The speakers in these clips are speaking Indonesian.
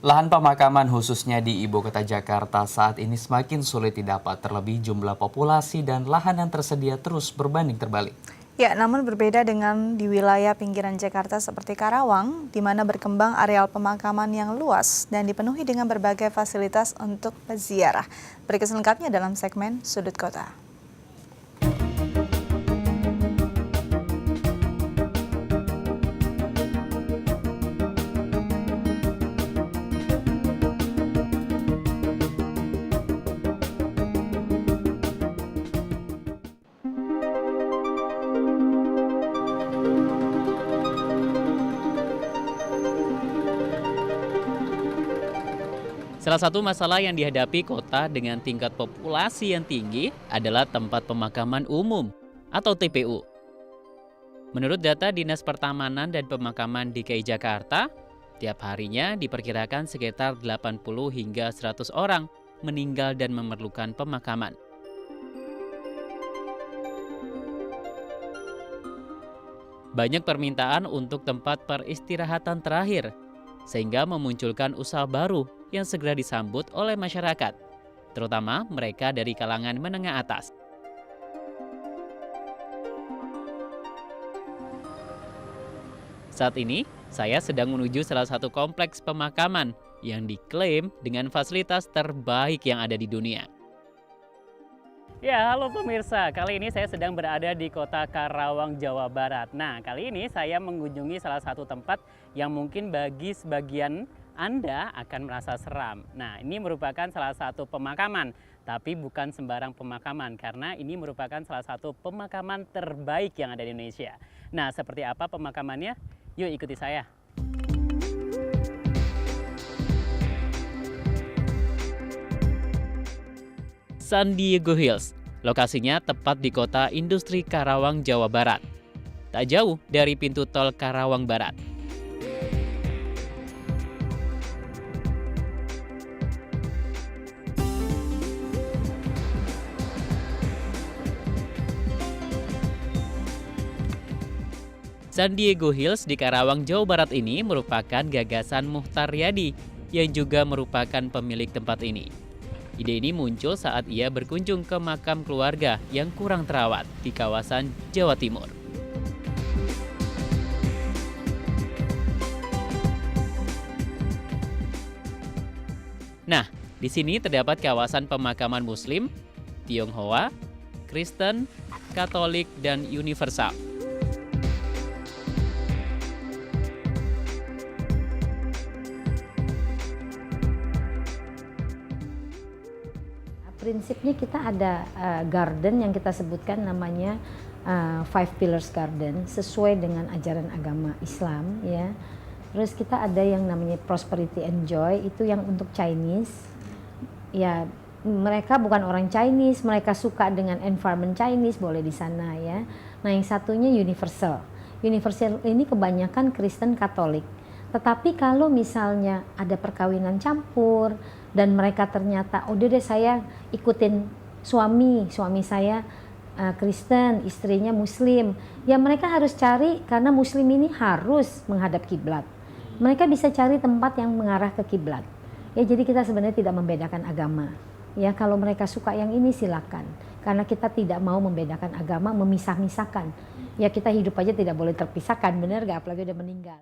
Lahan pemakaman khususnya di ibu kota Jakarta saat ini semakin sulit didapat, terlebih jumlah populasi dan lahan yang tersedia terus berbanding terbalik. Ya, namun berbeda dengan di wilayah pinggiran Jakarta seperti Karawang, di mana berkembang areal pemakaman yang luas dan dipenuhi dengan berbagai fasilitas untuk peziarah. Berikut selengkapnya dalam segmen Sudut Kota. Salah satu masalah yang dihadapi kota dengan tingkat populasi yang tinggi adalah tempat pemakaman umum atau TPU. Menurut data Dinas Pertamanan dan Pemakaman DKI Jakarta, tiap harinya diperkirakan sekitar 80 hingga 100 orang meninggal dan memerlukan pemakaman. Banyak permintaan untuk tempat peristirahatan terakhir, sehingga memunculkan usaha baru yang segera disambut oleh masyarakat, terutama mereka dari kalangan menengah atas. Saat ini, saya sedang menuju salah satu kompleks pemakaman yang diklaim dengan fasilitas terbaik yang ada di dunia. Ya, halo pemirsa. Kali ini saya sedang berada di kota Karawang, Jawa Barat. Nah, kali ini saya mengunjungi salah satu tempat yang mungkin bagi sebagian Anda akan merasa seram. Nah, ini merupakan salah satu pemakaman, tapi bukan sembarang pemakaman karena ini merupakan salah satu pemakaman terbaik yang ada di Indonesia. Nah, seperti apa pemakamannya? Yuk ikuti saya. San Diego Hills, lokasinya tepat di kota industri Karawang, Jawa Barat. Tak jauh dari pintu tol Karawang Barat. San Diego Hills di Karawang, Jawa Barat ini merupakan gagasan Muhtar Riyadi yang juga merupakan pemilik tempat ini. Ide ini muncul saat ia berkunjung ke makam keluarga yang kurang terawat di kawasan Jawa Timur. Nah, di sini terdapat kawasan pemakaman Muslim, Tionghoa, Kristen, Katolik, dan Universal. Prinsipnya kita ada garden yang kita sebutkan namanya Five Pillars Garden sesuai dengan ajaran agama Islam ya. Terus kita ada yang namanya Prosperity and Joy, itu yang untuk Chinese. Ya, mereka bukan orang Chinese, mereka suka dengan environment Chinese, boleh di sana ya. Nah, yang satunya Universal. Universal ini kebanyakan Kristen Katolik. Tetapi kalau misalnya ada perkawinan campur dan mereka ternyata, oh deh saya ikutin suami saya Kristen, istrinya Muslim, ya mereka harus cari, karena Muslim ini harus menghadap kiblat. Mereka bisa cari tempat yang mengarah ke kiblat. Ya, jadi kita sebenarnya tidak membedakan agama. Ya, kalau mereka suka yang ini silakan. Karena kita tidak mau membedakan agama, memisah-misahkan. Ya, kita hidup aja tidak boleh terpisahkan, benar gak? Apalagi udah meninggal.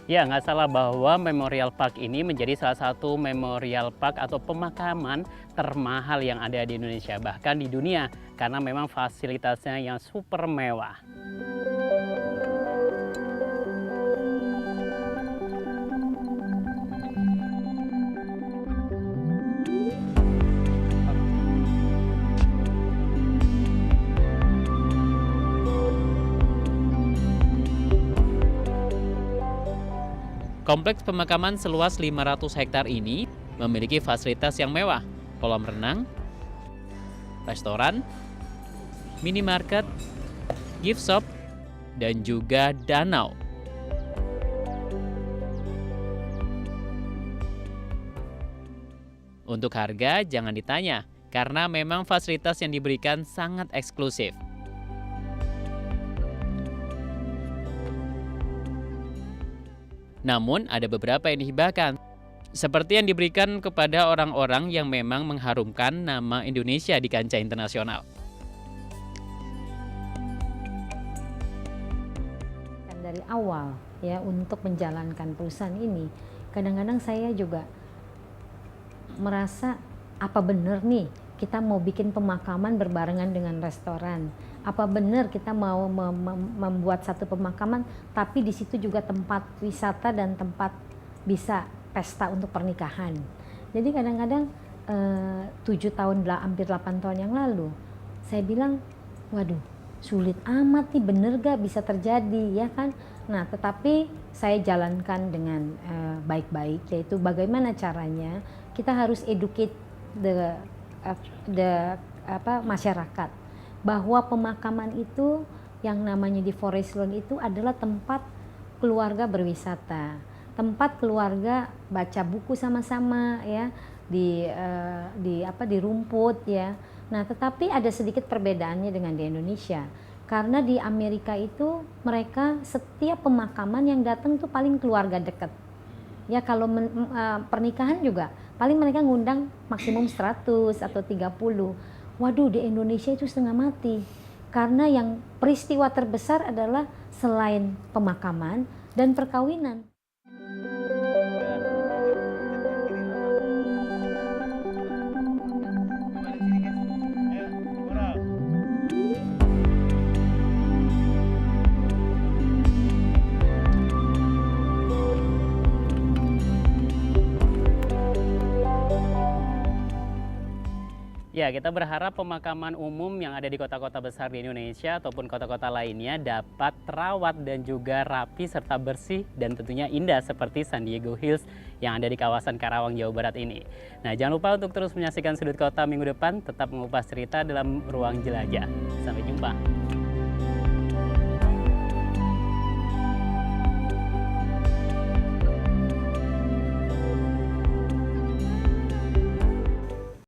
Ya, nggak salah bahwa Memorial Park ini menjadi salah satu Memorial Park atau pemakaman termahal yang ada di Indonesia, bahkan di dunia, karena memang fasilitasnya yang super mewah. Kompleks pemakaman seluas 500 hektar ini memiliki fasilitas yang mewah, kolam renang, restoran, minimarket, gift shop, dan juga danau. Untuk harga jangan ditanya, karena memang fasilitas yang diberikan sangat eksklusif. Namun ada beberapa yang dihibahkan, seperti yang diberikan kepada orang-orang yang memang mengharumkan nama Indonesia di kancah internasional. Dari awal ya untuk menjalankan perusahaan ini, kadang-kadang saya juga merasa apa benar nih kita mau bikin pemakaman berbarengan dengan restoran, apa benar kita mau membuat satu pemakaman tapi di situ juga tempat wisata dan tempat bisa pesta untuk pernikahan. Jadi kadang-kadang 7 tahun hampir 8 tahun yang lalu saya bilang, waduh sulit amat nih, bener gak bisa terjadi ya kan. Nah tetapi saya jalankan dengan baik-baik, yaitu bagaimana caranya kita harus educate masyarakat bahwa pemakaman itu yang namanya di Forest Lawn itu adalah tempat keluarga berwisata, tempat keluarga baca buku sama-sama ya di rumput ya. Nah tetapi ada sedikit perbedaannya dengan di Indonesia, karena di Amerika itu mereka setiap pemakaman yang datang tuh paling keluarga dekat. Ya kalau pernikahan juga paling mereka ngundang maksimum 100 atau 30. Waduh di Indonesia itu setengah mati. Karena yang peristiwa terbesar adalah selain pemakaman dan perkawinan. Ya, kita berharap pemakaman umum yang ada di kota-kota besar di Indonesia ataupun kota-kota lainnya dapat terawat dan juga rapi serta bersih dan tentunya indah seperti San Diego Hills yang ada di kawasan Karawang, Jawa Barat ini. Nah, jangan lupa untuk terus menyaksikan Sudut Kota minggu depan, tetap mengupas cerita dalam ruang jelajah. Sampai jumpa.